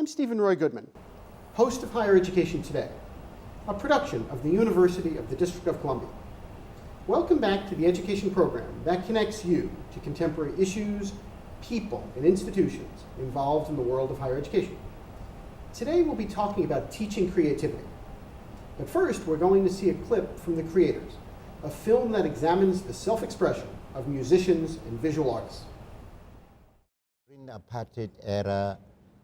I'm Steven Roy Goodman, host of Higher Education Today, a production of the University of the District of Columbia. Welcome back to the education program that connects you to contemporary issues, people, and institutions involved in the world of higher education. Today we'll be talking about teaching creativity. But first, we're going to see a clip from The Creators, a film that examines the self-expression of musicians and visual artists. In the apartheid era,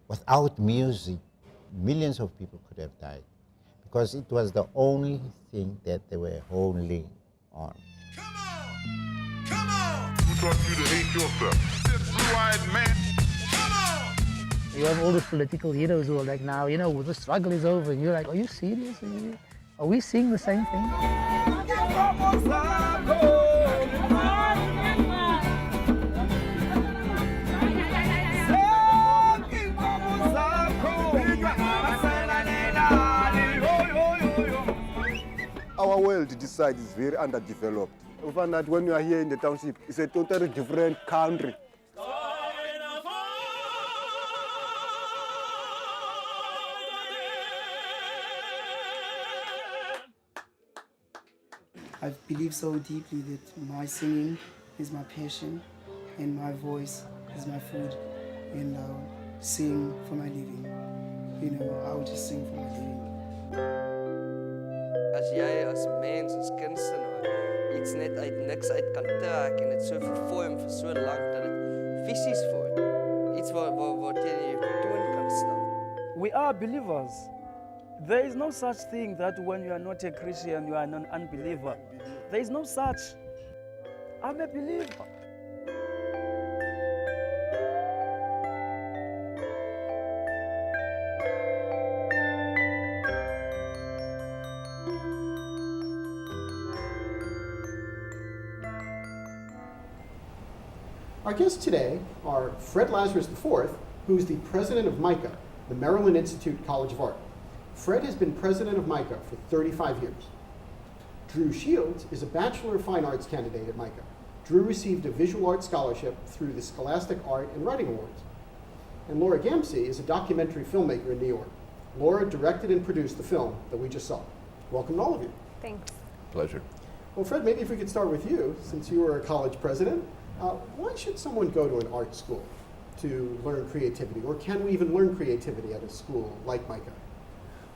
without music, millions of people could have died because it was the only thing that they were holding on. Come on! Come on! Who taught you to hate yourself? This blue-eyed man. Come on! You have all the political heroes who are like, now, you know, the struggle is over. And you're like, are you serious? Are we seeing the same thing? Our world, this side, is very underdeveloped. We find that when you are here in the township, it's a totally different country. I believe so deeply that my singing is my passion and my voice is my food, and I'll sing for my living. You know, I'll just sing for my living. As jy as mens, as kunstenaar, iets net uit niks uit kan trek en dit so vervorm vir so lank dat dit fisies word. Iets waar teen jy toon kan staan. We are believers. There is no such thing that when you are not a Christian, you are an unbeliever. There is no such. I'm a believer. Our guests today are Fred Lazarus IV, who's the president of MICA, the Maryland Institute College of Art. Fred has been president of MICA for 35 years. Drew Shields is a Bachelor of Fine Arts candidate at MICA. Drew received a visual arts scholarship through the Scholastic Art and Writing Awards. And Laura Gamse is a documentary filmmaker in New York. Laura directed and produced the film that we just saw. Welcome to all of you. Thanks. Pleasure. Well, Fred, maybe if we could start with you, since you were a college president. Why should someone go to an art school to learn creativity? Or can we even learn creativity at a school like MICA?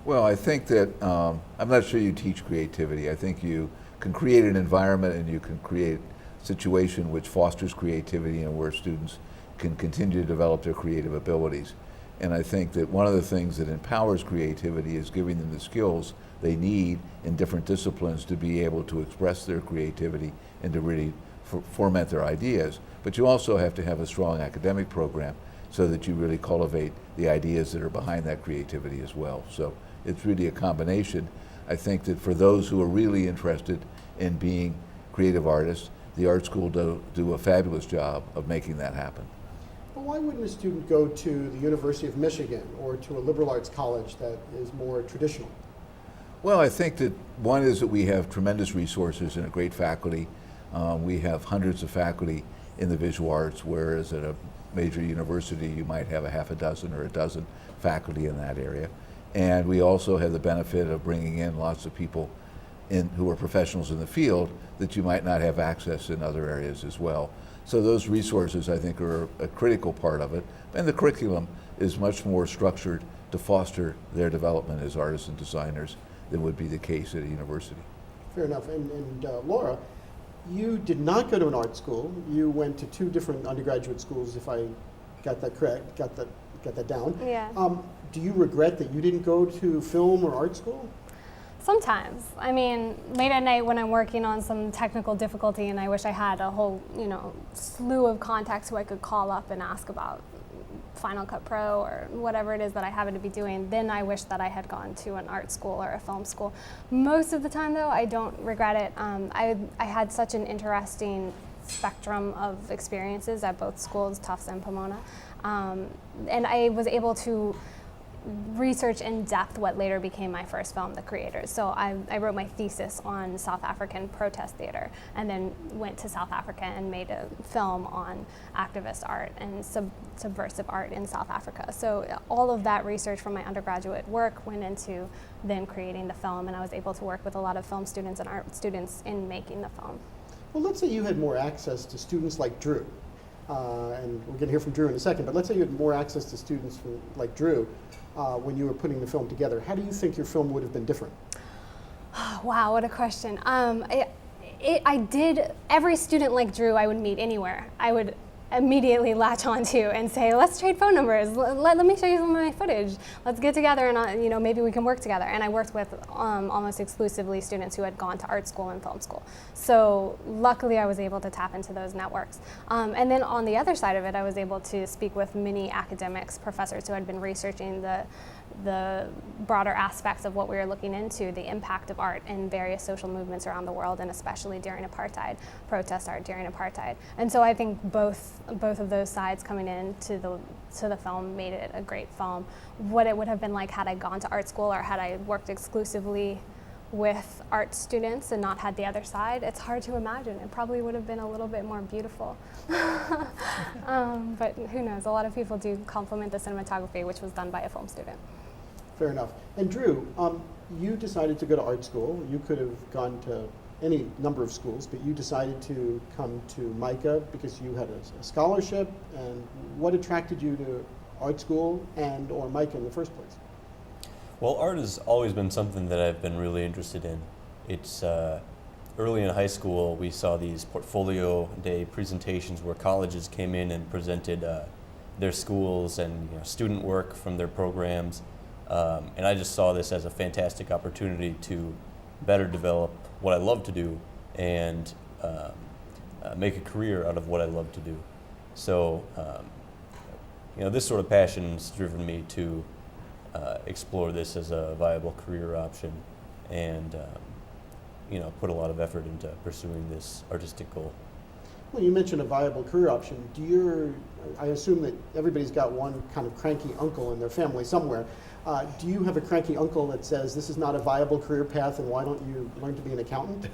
Well, I think that, I'm not sure you teach creativity. I think you can create an environment and you can create a situation which fosters creativity and where students can continue to develop their creative abilities. And I think that one of the things that empowers creativity is giving them the skills they need in different disciplines to be able to express their creativity and to really foment their ideas. But you also have to have a strong academic program so that you really cultivate the ideas that are behind that creativity as well. So it's really a combination. I think that for those who are really interested in being creative artists, the art school do a fabulous job of making that happen. But why wouldn't a student go to the University of Michigan or to a liberal arts college that is more traditional? Well, I think that one is that we have tremendous resources and a great faculty. We have hundreds of faculty in the visual arts, whereas at a major university you might have a half a dozen or a dozen faculty in that area. And we also have the benefit of bringing in lots of people who are professionals in the field that you might not have access in other areas as well. So those resources, I think, are a critical part of it. And the curriculum is much more structured to foster their development as artists and designers than would be the case at a university. Fair enough. And Laura, you did not go to an art school. You went to two different undergraduate schools, if I got that correct, got that down. Yeah. Do you regret that you didn't go to film or art school? Sometimes. I mean, late at night when I'm working on some technical difficulty and I wish I had a whole, slew of contacts who I could call up and ask about Final Cut Pro or whatever it is that I happen to be doing, then I wish that I had gone to an art school or a film school. Most of the time, though, I don't regret it. I had such an interesting spectrum of experiences at both schools, Tufts and Pomona, and I was able to research in depth what later became my first film, The Creators. So I wrote my thesis on South African protest theater, and then went to South Africa and made a film on activist art and subversive art in South Africa. So all of that research from my undergraduate work went into then creating the film, and I was able to work with a lot of film students and art students in making the film. Well, let's say you had more access to students like Drew, and we're going to hear from Drew in a second, but let's say you had more access to students like Drew when you were putting the film together. How do you think your film would have been different? Wow, what a question. I did, every student like Drew I would meet anywhere, I would immediately latch onto and say, let's trade phone numbers, let me show you some of my footage, let's get together and you know, maybe we can work together. And I worked with almost exclusively students who had gone to art school and film school. So luckily I was able to tap into those networks. And then on the other side of it, I was able to speak with many academics, professors who had been researching the broader aspects of what we were looking into, the impact of art in various social movements around the world, and especially during apartheid, protest art during apartheid. And so I think both of those sides coming into the film made it a great film. What it would have been like had I gone to art school or had I worked exclusively with art students and not had the other side, it's hard to imagine. It probably would have been a little bit more beautiful. But who knows, a lot of people do compliment the cinematography, which was done by a film student. Fair enough. And Drew, you decided to go to art school. You could have gone to any number of schools, but you decided to come to MICA because you had a scholarship. And what attracted you to art school and or MICA in the first place? Well, art has always been something that I've been really interested in. It's early in high school, we saw these portfolio day presentations where colleges came in and presented their schools and student work from their programs. And I just saw this as a fantastic opportunity to better develop what I love to do and make a career out of what I love to do. So, this sort of passion has driven me to explore this as a viable career option and, put a lot of effort into pursuing this artistic goal. Well, you mentioned a viable career option. I assume that everybody's got one kind of cranky uncle in their family somewhere. Do you have a cranky uncle that says this is not a viable career path and why don't you learn to be an accountant?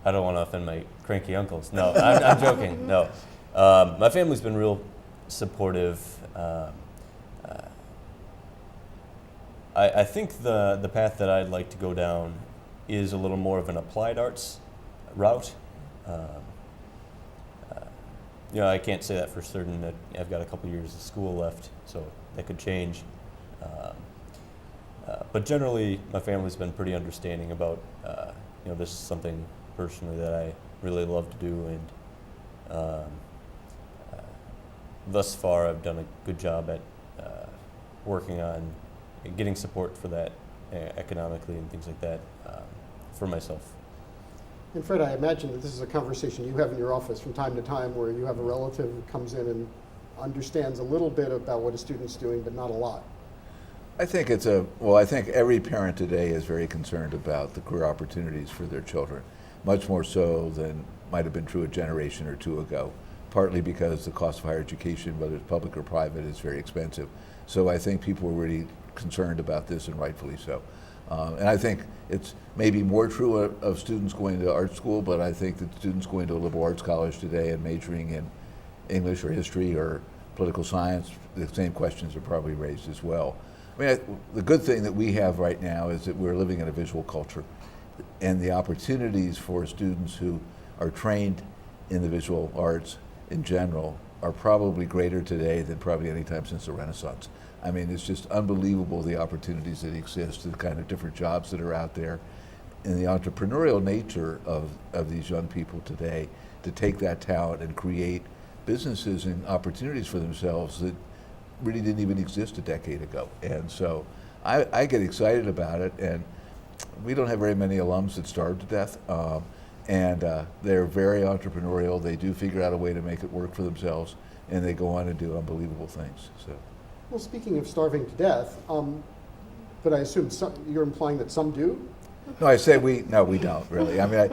I don't want to offend my cranky uncles. No, I'm joking. No. My family's been real supportive. I think the path that I'd like to go down is a little more of an applied arts route. I can't say that for certain. That I've got a couple years of school left, so that could change. But generally, my family's been pretty understanding about, this is something personally that I really love to do, and thus far I've done a good job at working on getting support for that economically and things like that for myself. And Fred, I imagine that this is a conversation you have in your office from time to time where you have a relative who comes in and understands a little bit about what a student's doing, but not a lot. I think I think every parent today is very concerned about the career opportunities for their children, much more so than might have been true a generation or two ago, partly because the cost of higher education, whether it's public or private, is very expensive. So I think people are really concerned about this, and rightfully so. And I think it's maybe more true of students going to art school, but I think that students going to a liberal arts college today and majoring in English or history or political science, the same questions are probably raised as well. I mean, the good thing that we have right now is that we're living in a visual culture, and the opportunities for students who are trained in the visual arts in general are probably greater today than probably any time since the Renaissance. I mean, it's just unbelievable the opportunities that exist, the kind of different jobs that are out there, and the entrepreneurial nature of these young people today to take that talent and create businesses and opportunities for themselves that really didn't even exist a decade ago. And so I get excited about it, and we don't have very many alums that starve to death, and they're very entrepreneurial. They do figure out a way to make it work for themselves, and they go on and do unbelievable things. So. Well, speaking of starving to death, but I assume you're implying that some do? No, I say we don't really. I mean,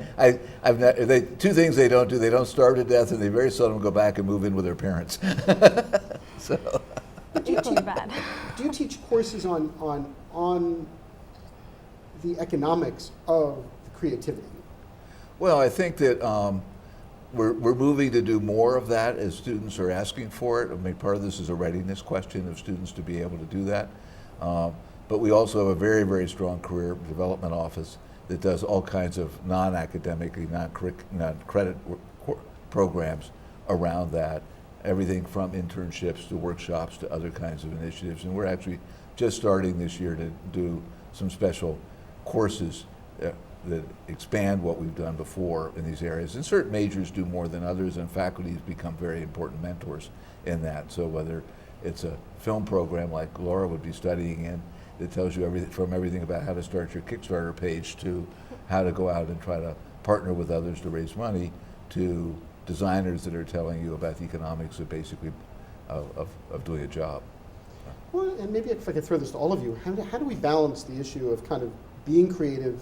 two things they don't do: they don't starve to death, and they very seldom go back and move in with their parents. So. But do You bet. Do you teach courses on the economics of creativity? Well, I think that we're moving to do more of that as students are asking for it. I mean, part of this is a readiness question of students to be able to do that. But we also have a very, very strong career development office that does all kinds of non-academically, non-credit programs around that. Everything from internships to workshops to other kinds of initiatives. And we're actually just starting this year to do some special courses that expand what we've done before in these areas. And certain majors do more than others, and faculty have become very important mentors in that. So whether it's a film program like Laura would be studying in, that tells you everything about how to start your Kickstarter page to how to go out and try to partner with others to raise money, to designers that are telling you about the economics of basically of doing a job. Well, and maybe if I could throw this to all of you, how do we balance the issue of kind of being creative,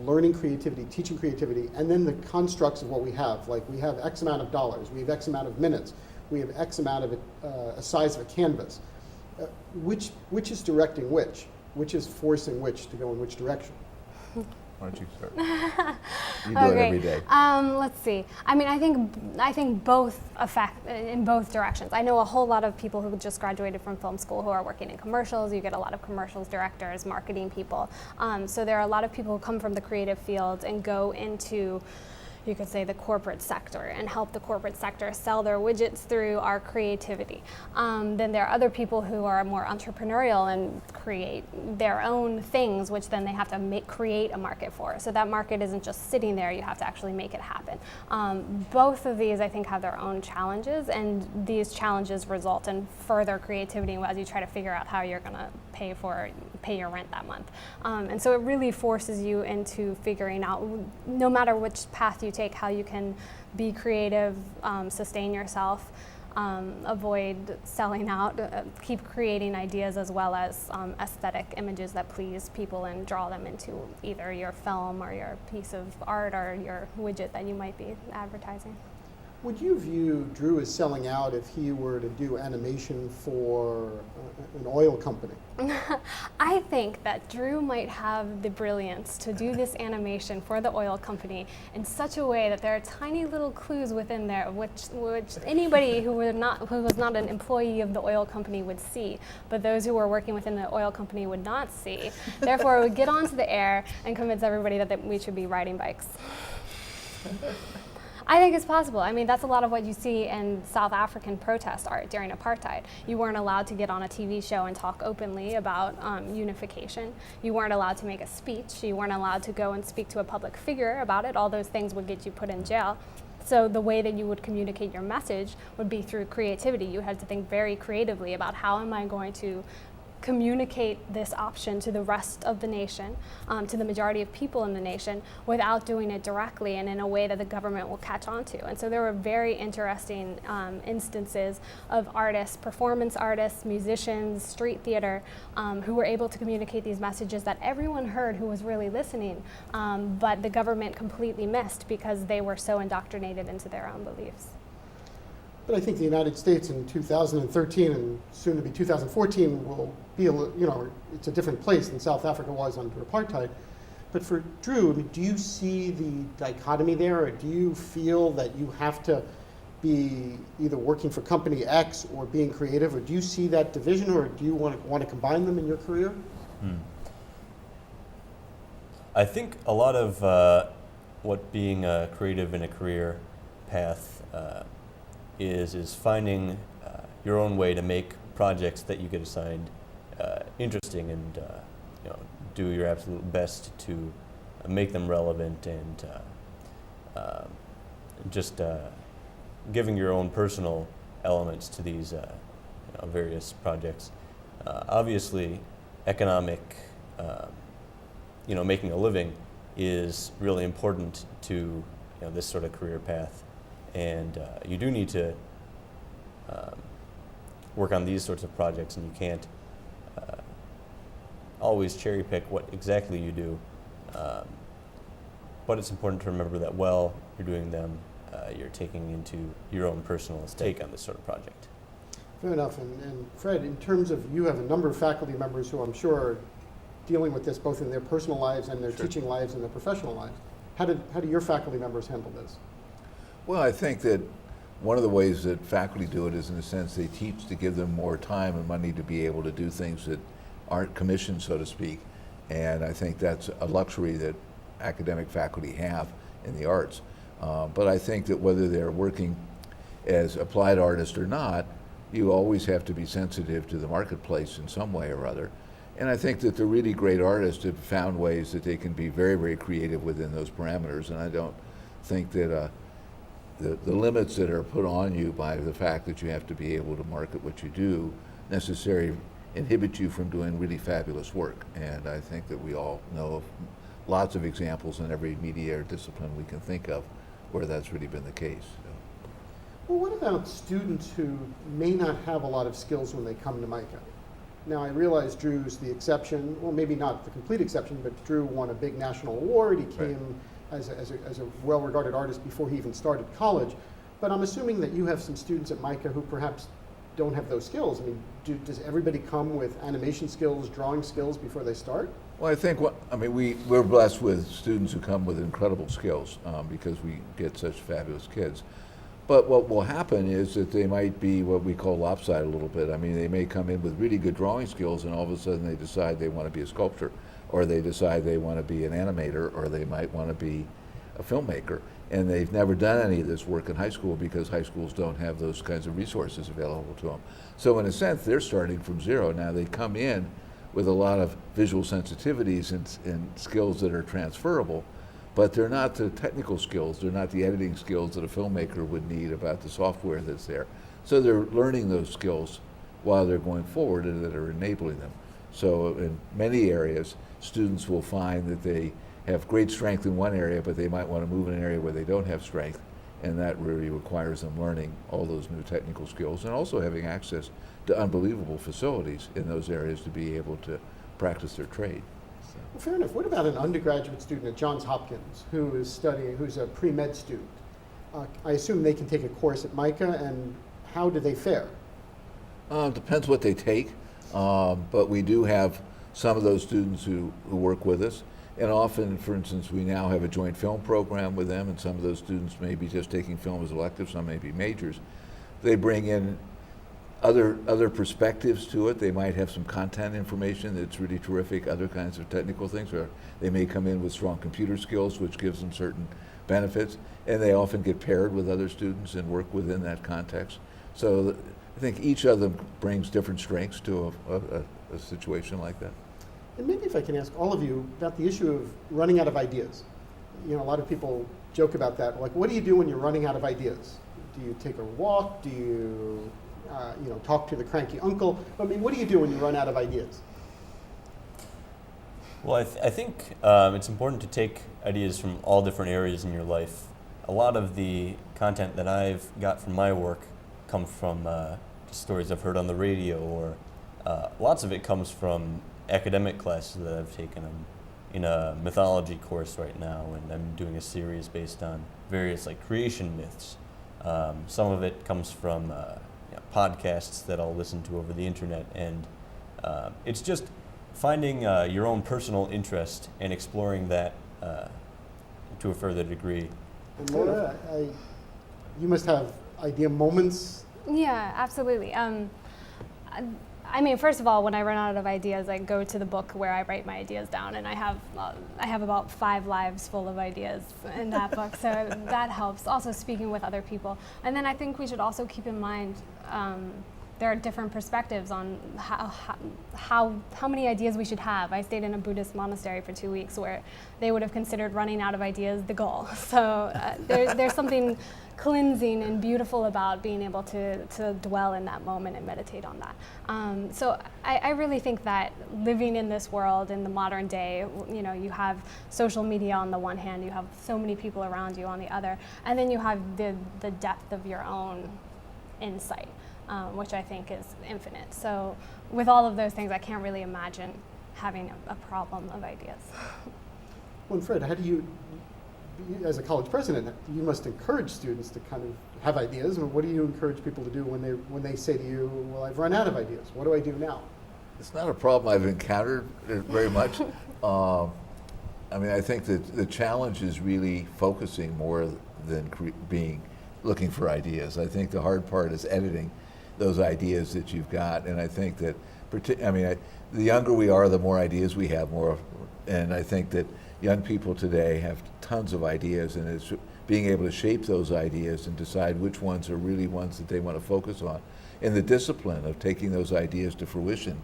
learning creativity, teaching creativity, and then the constructs of what we have? Like we have X amount of dollars, we have X amount of minutes, we have X amount of a size of a canvas. Which is directing which? Which is forcing which to go in which direction? Why don't you start? You do it every day. Let's see. I mean, I think both affect in both directions. I know a whole lot of people who just graduated from film school who are working in commercials. You get a lot of commercials directors, marketing people. So there are a lot of people who come from the creative field and go into, you could say, the corporate sector and help the corporate sector sell their widgets through our creativity. Then there are other people who are more entrepreneurial and create their own things, which then they have to create a market for. So that market isn't just sitting there, you have to actually make it happen. Both of these, I think, have their own challenges, and these challenges result in further creativity as you try to figure out how you're gonna pay your rent that month. And so it really forces you into figuring out, no matter which path you take, how you can be creative, sustain yourself, avoid selling out, keep creating ideas as well as aesthetic images that please people and draw them into either your film or your piece of art or your widget that you might be advertising. Would you view Drew as selling out if he were to do animation for an oil company? I think that Drew might have the brilliance to do this animation for the oil company in such a way that there are tiny little clues within there which anybody who was not an employee of the oil company would see, but those who were working within the oil company would not see. Therefore, it would get onto the air and convince everybody that we should be riding bikes. I think it's possible. I mean, that's a lot of what you see in South African protest art during apartheid. You weren't allowed to get on a TV show and talk openly about unification. You weren't allowed to make a speech. You weren't allowed to go and speak to a public figure about it. All those things would get you put in jail. So the way that you would communicate your message would be through creativity. You had to think very creatively about how am I going to communicate this option to the rest of the nation, to the majority of people in the nation, without doing it directly and in a way that the government will catch on to. And so there were very interesting instances of artists, performance artists, musicians, street theater, who were able to communicate these messages that everyone heard who was really listening, but the government completely missed because they were so indoctrinated into their own beliefs. But I think the United States in 2013 and soon to be 2014 will be, it's a different place than South Africa was under apartheid. But for Drew, I mean, do you see the dichotomy there, or do you feel that you have to be either working for company X or being creative, or do you see that division, or do you want to combine them in your career? I think a lot of what being creative in a career path is finding your own way to make projects that you get assigned interesting and do your absolute best to make them relevant and just giving your own personal elements to these various projects. Obviously, economic, making a living is really important to this sort of career path. And you do need to work on these sorts of projects, and you can't always cherry pick what exactly you do. But it's important to remember that while you're doing them, you're taking into your own personal take on this sort of project. Fair enough. And Fred, in terms of, you have a number of faculty members who I'm sure are dealing with this both in their personal lives and their teaching lives and their professional lives. How do your faculty members handle this? Well, I think that one of the ways that faculty do it is, in a sense, they teach to give them more time and money to be able to do things that aren't commissioned, so to speak. And I think that's a luxury that academic faculty have in the arts. But I think that whether they're working as applied artists or not, you always have to be sensitive to the marketplace in some way or other. And I think that the really great artists have found ways that they can be very, very creative within those parameters. And I don't think that the limits that are put on you by the fact that you have to be able to market what you do necessarily inhibit you from doing really fabulous work. And I think that we all know of lots of examples in every media or discipline we can think of where that's really been the case. Well, what about students who may not have a lot of skills when they come to MICA? Now, I realize Drew's the exception, well, maybe not the complete exception, but Drew won a big national award. He came as a well-regarded artist before he even started college. But I'm assuming that you have some students at MICA who perhaps don't have those skills. I mean, does everybody come with animation skills, drawing skills before they start? Well, I think, we're blessed with students who come with incredible skills because we get such fabulous kids. But what will happen is that they might be what we call lopsided a little bit. I mean, they may come in with really good drawing skills and all of a sudden they decide they want to be a sculptor, or they decide they want to be an animator, or they might want to be a filmmaker. And they've never done any of this work in high school because high schools don't have those kinds of resources available to them. So in a sense, they're starting from zero. Now they come in with a lot of visual sensitivities and skills that are transferable, but they're not the technical skills, they're not the editing skills that a filmmaker would need about the software that's there. So they're learning those skills while they're going forward and that are enabling them. So in many areas, students will find that they have great strength in one area, but they might want to move in an area where they don't have strength, and that really requires them learning all those new technical skills and also having access to unbelievable facilities in those areas to be able to practice their trade. Well, fair enough. What about an undergraduate student at Johns Hopkins who is studying, who's a pre-med student? I assume they can take a course at MICA, and how do they fare? Depends what they take, but we do have some of those students who work with us. And often, for instance, we now have a joint film program with them, and some of those students may be just taking film as electives, some may be majors. They bring in other perspectives to it. They might have some content information that's really terrific, other kinds of technical things, or they may come in with strong computer skills, which gives them certain benefits, and they often get paired with other students and work within that context. So I think each of them brings different strengths to a situation like that. And maybe if I can ask all of you about the issue of running out of ideas. You know, a lot of people joke about that. Like, what do you do when you're running out of ideas? Do you take a walk? Do you, talk to the cranky uncle? I mean, what do you do when you run out of ideas? Well, I think it's important to take ideas from all different areas in your life. A lot of the content that I've got from my work come from just stories I've heard on the radio, or lots of it comes from academic classes that I've taken. I'm in a mythology course right now, and I'm doing a series based on various creation myths. Some of it comes from podcasts that I'll listen to over the internet, and it's just finding your own personal interest and exploring that to a further degree. And Laura, you must have idea moments. Yeah, absolutely. I mean, first of all, when I run out of ideas, I go to the book where I write my ideas down, and I have about 5 lives full of ideas in that book, so that helps. Also speaking with other people. And then I think we should also keep in mind there are different perspectives on how many ideas we should have. I stayed in a Buddhist monastery for 2 weeks where they would have considered running out of ideas the goal. So there's something cleansing and beautiful about being able to dwell in that moment and meditate on that. So I really think that living in this world in the modern day, you have social media on the one hand, you have so many people around you on the other, and then you have the depth of your own insight, which I think is infinite. So with all of those things, I can't really imagine having a problem of ideas. Well, Fred, how do you, as a college president, you must encourage students to kind of have ideas. And what do you encourage people to do when they say to you, well, I've run out of ideas. What do I do now? It's not a problem I've encountered very much. I mean, I think that the challenge is really focusing more than looking for ideas. I think the hard part is editing those ideas that you've got, and I think that, the younger we are, the more ideas we have, and I think that young people today have tons of ideas, and it's being able to shape those ideas and decide which ones are really ones that they want to focus on. And the discipline of taking those ideas to fruition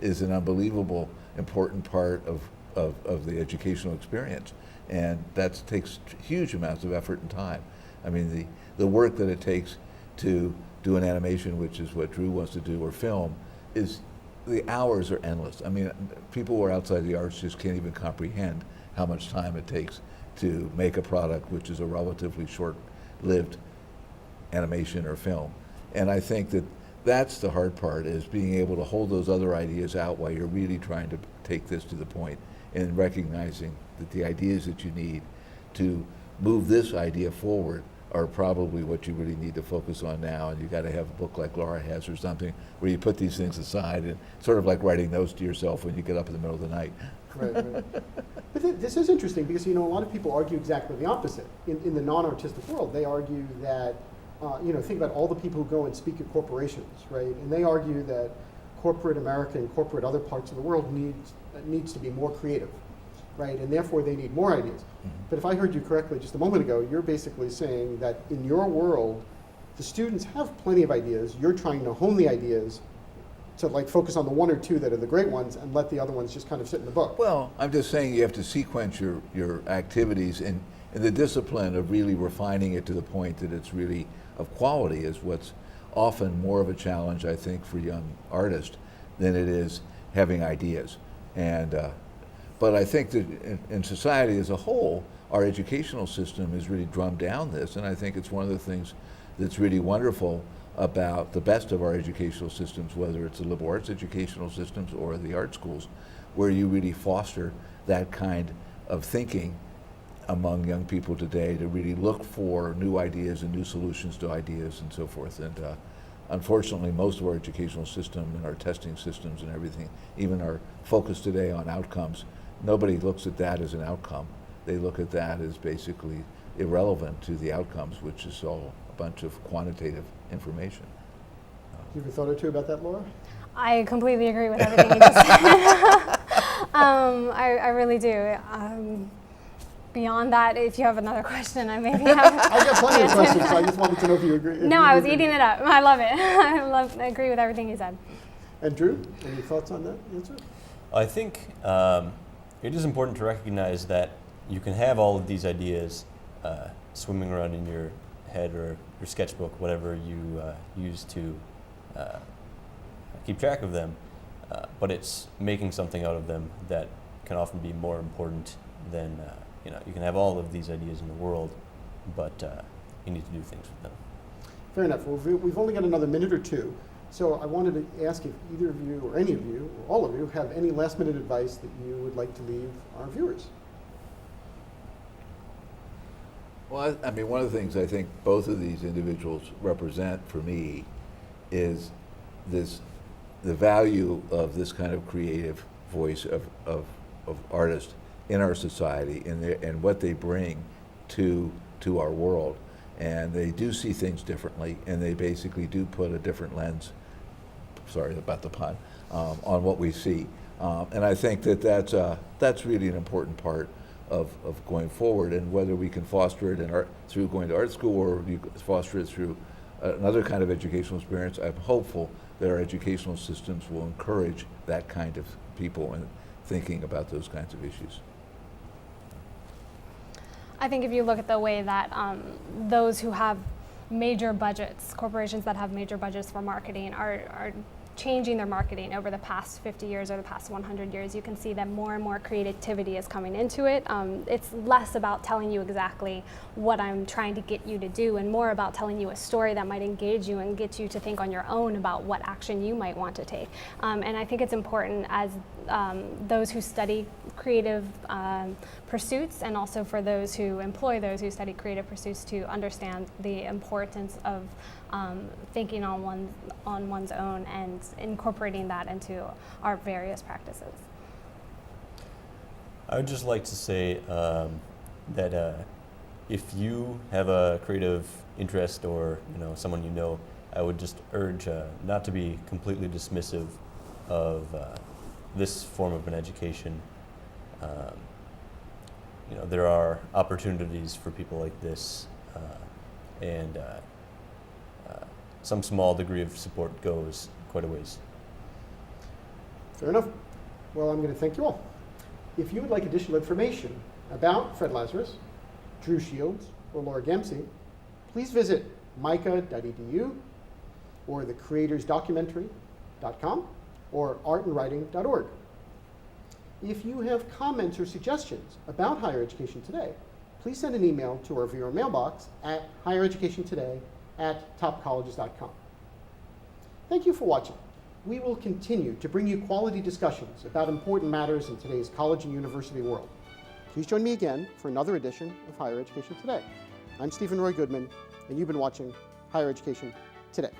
is an unbelievable important part of the educational experience, and that takes huge amounts of effort and time. I mean, the work that it takes to do an animation, which is what Drew wants to do, or film, the hours are endless. I mean, people who are outside the arts just can't even comprehend how much time it takes to make a product which is a relatively short-lived animation or film. And I think that that's the hard part, is being able to hold those other ideas out while you're really trying to take this to the point, and recognizing that the ideas that you need to move this idea forward are probably what you really need to focus on now. And you got to have a book like Laura has or something where you put these things aside, and sort of like writing notes to yourself when you get up in the middle of the night. Right. But this is interesting because, a lot of people argue exactly the opposite. In the non-artistic world, they argue that, think about all the people who go and speak at corporations, right? And they argue that corporate America and corporate other parts of the world needs to be more creative, right? And therefore they need more ideas. Mm-hmm. But if I heard you correctly just a moment ago, you're basically saying that in your world, the students have plenty of ideas. You're trying to hone the ideas to focus on the one or two that are the great ones and let the other ones just kind of sit in the book. Well, I'm just saying you have to sequence your activities, and the discipline of really refining it to the point that it's really of quality is what's often more of a challenge, I think, for young artists than it is having ideas. And but I think that in society as a whole, our educational system has really drummed down this, and I think it's one of the things that's really wonderful about the best of our educational systems, whether it's the liberal arts educational systems or the art schools, where you really foster that kind of thinking among young people today to really look for new ideas and new solutions to ideas and so forth. And unfortunately, most of our educational system and our testing systems and everything, even our focus today on outcomes, nobody looks at that as an outcome. They look at that as basically irrelevant to the outcomes, which is all a bunch of quantitative information. You ever thought or two about that, Laura? I completely agree with everything you just said. I really do. Beyond that, if you have another question, I maybe have. I got plenty of questions, so I just wanted to know if you agree. No, I was eating it up. I love it. I agree with everything you said. And Drew, any thoughts on that answer? I think it is important to recognize that you can have all of these ideas swimming around in your head or your sketchbook, whatever you use to keep track of them, but it's making something out of them that can often be more important than, you can have all of these ideas in the world, but you need to do things with them. Fair enough. Well, we've only got another minute or two, so I wanted to ask if either of you, or any of you, or all of you, have any last-minute advice that you would like to leave our viewers. Well, I mean, one of the things I think both of these individuals represent for me is the value of this kind of creative voice of artists in our society and what they bring to our world. And they do see things differently, and they basically do put a different lens, sorry about the pun, on what we see. And I think that's really an important part of going forward, and whether we can foster it through going to art school or you foster it through another kind of educational experience, I'm hopeful that our educational systems will encourage that kind of people and thinking about those kinds of issues. I think if you look at the way that those who have major budgets, corporations that have major budgets for marketing are changing their marketing over the past 50 years or the past 100 years, you can see that more and more creativity is coming into it. It's less about telling you exactly what I'm trying to get you to do and more about telling you a story that might engage you and get you to think on your own about what action you might want to take. And I think it's important as those who study creative pursuits, and also for those who employ those who study creative pursuits, to understand the importance of thinking on one's own and incorporating that into our various practices. I would just like to say that if you have a creative interest, or someone you know, I would just urge not to be completely dismissive of this form of an education. There are opportunities for people like this, and some small degree of support goes quite a ways. Fair enough. Well, I'm going to thank you all. If you would like additional information about Fred Lazarus, Drew Shields, or Laura Gamse, please visit mica.edu or thecreatorsdocumentary.com or artandwriting.org. If you have comments or suggestions about higher education today, please send an email to our viewer mailbox at highereducationtoday@topcolleges.com. Thank you for watching. We will continue to bring you quality discussions about important matters in today's college and university world. Please join me again for another edition of Higher Education Today. I'm Steven Roy Goodman, and you've been watching Higher Education Today.